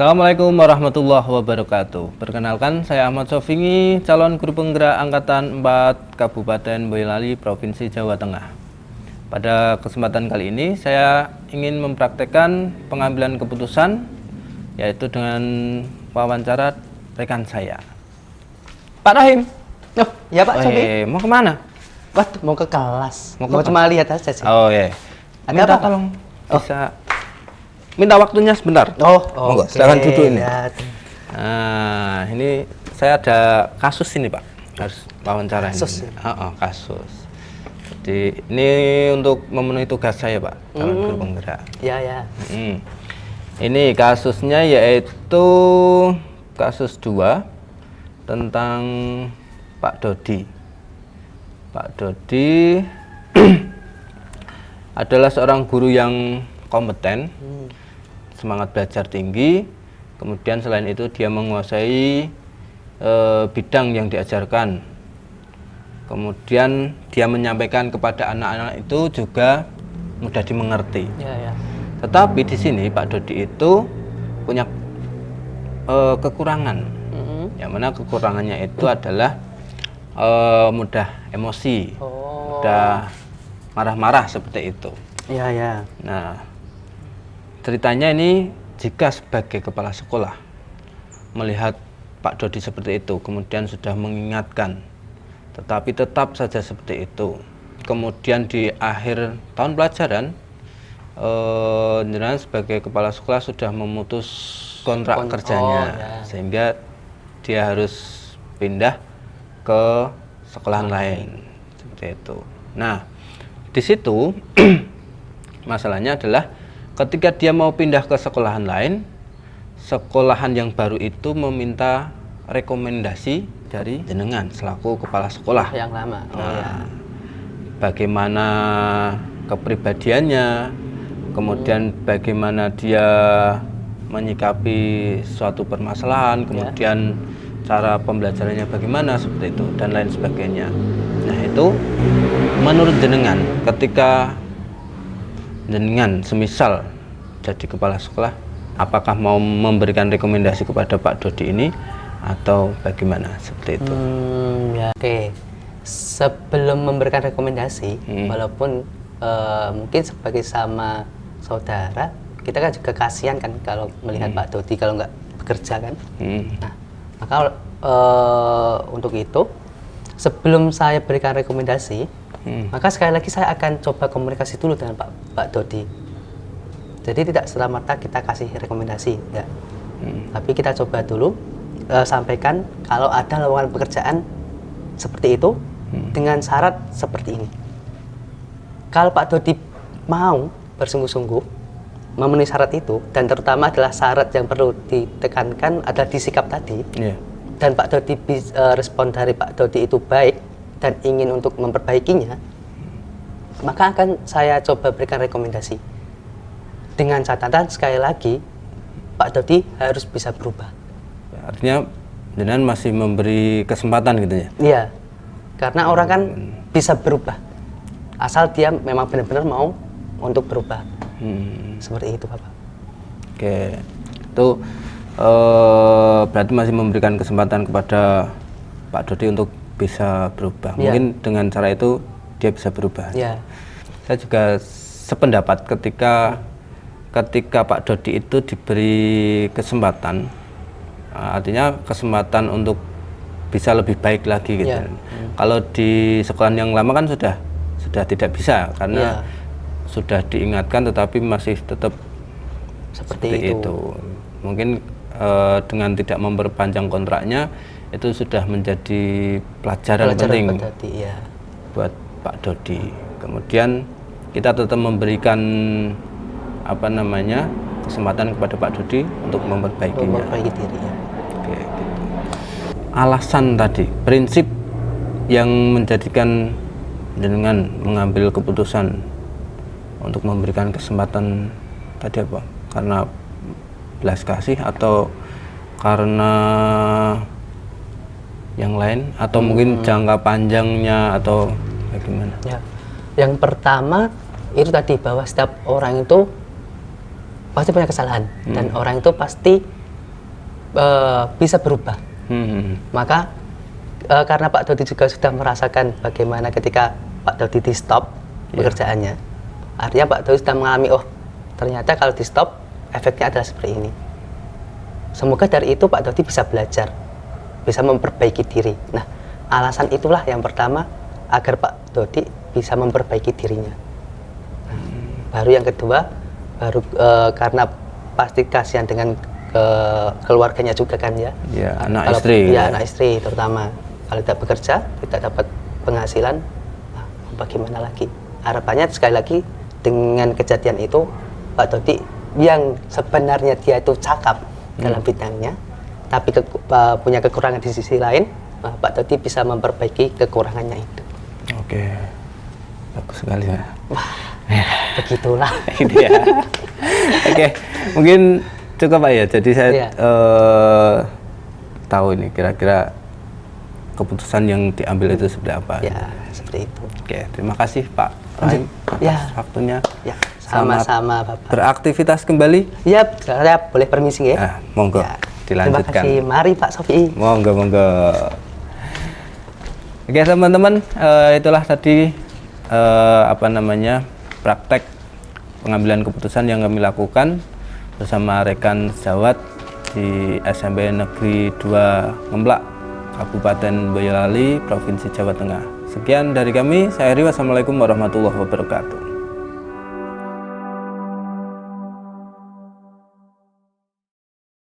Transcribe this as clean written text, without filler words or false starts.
Assalamualaikum warahmatullahi wabarakatuh. Perkenalkan, saya Ahmad Sofingi, calon guru penggerak Angkatan 4 Kabupaten Boyolali, Provinsi Jawa Tengah. Pada kesempatan kali ini, saya ingin mempraktekkan pengambilan keputusan, yaitu dengan wawancara rekan saya. Pak Rahim. Oh, ya Pak Sofi. Mau kemana? Waduh, mau ke kelas. Mau cuma lihat aja sih. Oh iya. Ada Minta apa? tolong bisa minta waktunya sebentar. Monggo, silakan duduk ini. Ya. Nah, ini saya ada kasus ini Pak, harus wawancara Kasus, ini. Kasus. Jadi ini untuk memenuhi tugas saya Pak, calon guru penggerak. Ya. Ini kasusnya yaitu kasus 2 tentang Pak Dodi. Pak Dodi adalah seorang guru yang kompeten, semangat belajar tinggi, kemudian selain itu dia menguasai bidang yang diajarkan, kemudian dia menyampaikan kepada anak-anak itu juga mudah dimengerti. Ya. Tetapi di sini Pak Dodi itu punya kekurangan, yang mana kekurangannya itu adalah mudah emosi, mudah marah-marah seperti itu. Ya. Nah, ceritanya ini jika sebagai kepala sekolah melihat Pak Dodi seperti itu, kemudian sudah mengingatkan, tetapi tetap saja seperti itu. Kemudian di akhir tahun pelajaran, jenengan sebagai kepala sekolah sudah memutus kontrak kerjanya, sehingga dia harus pindah ke sekolah lain, seperti itu. Nah, di situ masalahnya adalah ketika dia mau pindah ke sekolahan lain, sekolahan yang baru itu meminta rekomendasi dari jenengan selaku kepala sekolah Yang lama. Bagaimana kepribadiannya, kemudian bagaimana dia menyikapi suatu permasalahan, kemudian cara pembelajarannya bagaimana, seperti itu, dan lain sebagainya. Nah, itu menurut jenengan, ketika jenengan semisal jadi kepala sekolah, apakah mau memberikan rekomendasi kepada Pak Dodi ini atau bagaimana, seperti itu? Oke. Sebelum memberikan rekomendasi, walaupun mungkin sebagai sama saudara, kita kan juga kasihan kan kalau melihat Pak Dodi kalau nggak bekerja kan. Nah, maka untuk itu sebelum saya berikan rekomendasi, maka sekali lagi saya akan coba komunikasi dulu dengan Pak Dodi. Jadi tidak serta-merta kita kasih rekomendasi, enggak. Tapi kita coba dulu sampaikan kalau ada lowongan pekerjaan seperti itu dengan syarat seperti ini. Kalau Pak Dodi mau bersungguh-sungguh memenuhi syarat itu, dan terutama adalah syarat yang perlu ditekankan adalah disikap tadi, dan Pak Dodi respon dari Pak Dodi itu baik dan ingin untuk memperbaikinya, maka akan saya coba berikan rekomendasi dengan catatan sekali lagi Pak Dodi harus bisa berubah. Artinya jenengan masih memberi kesempatan gitu ya? Iya, karena orang kan bisa berubah asal dia memang benar-benar mau untuk berubah. Seperti itu Bapak. Oke, itu berarti masih memberikan kesempatan kepada Pak Dodi untuk bisa berubah. Mungkin dengan cara itu dia bisa berubah. Saya juga sependapat ketika Pak Dodi itu diberi kesempatan, artinya kesempatan untuk bisa lebih baik lagi gitu. Kalau di sekolah yang lama kan sudah tidak bisa karena sudah diingatkan tetapi masih tetap seperti itu. Mungkin dengan tidak memperpanjang kontraknya itu sudah menjadi pelajaran penting buat Pak Dodi. Kemudian kita tetap memberikan kesempatan kepada Pak Dodi untuk memperbaikinya. Memperbaiki diri ya. Oke, gitu. Alasan tadi, prinsip yang menjadikan jenengan mengambil keputusan untuk memberikan kesempatan tadi apa? Karena belas kasih atau karena yang lain, atau mungkin jangka panjangnya atau bagaimana? Yang pertama itu tadi bahwa setiap orang itu pasti punya kesalahan dan orang itu pasti bisa berubah. Maka karena Pak Dodi juga sudah merasakan bagaimana ketika Pak Dodi di stop pekerjaannya, artinya Pak Dodi sudah mengalami, oh ternyata kalau di stop efeknya adalah seperti ini. Semoga dari itu Pak Dodi bisa belajar, bisa memperbaiki diri. Nah, alasan itulah yang pertama agar Pak Dodi bisa memperbaiki dirinya. Baru yang kedua, baru karena pasti kasihan dengan keluarganya juga kan ya. Ya, anak istri. Ya, anak istri terutama. Kalau tidak bekerja, tidak dapat penghasilan, nah, bagaimana lagi? Harapannya sekali lagi dengan kejadian itu, Pak Dodi yang sebenarnya dia itu cakap dalam bidangnya, tapi punya kekurangan di sisi lain, nah, Pak Dodi bisa memperbaiki kekurangannya itu. Oke, bagus sekali ya. Wah, begitulah. Gitu ya. Oke, mungkin cukup Pak ya. Jadi saya tahu ini kira-kira keputusan yang diambil itu seperti apa. Ya, seperti itu. Oke, terima kasih Pak Rahim atas waktunya. Ya, sama-sama Bapak. Beraktivitas kembali. Ya, saya boleh permisi ya. Monggo, dilanjutkan. Terima kasih. Mari Pak Sofi. Monggo. Oke teman-teman, itulah tadi praktek pengambilan keputusan yang kami lakukan bersama rekan sejawat di SMP Negeri 2 Ngemplak, Kabupaten Boyolali, Provinsi Jawa Tengah. Sekian dari kami, saya Heri, wassalamualaikum warahmatullahi wabarakatuh.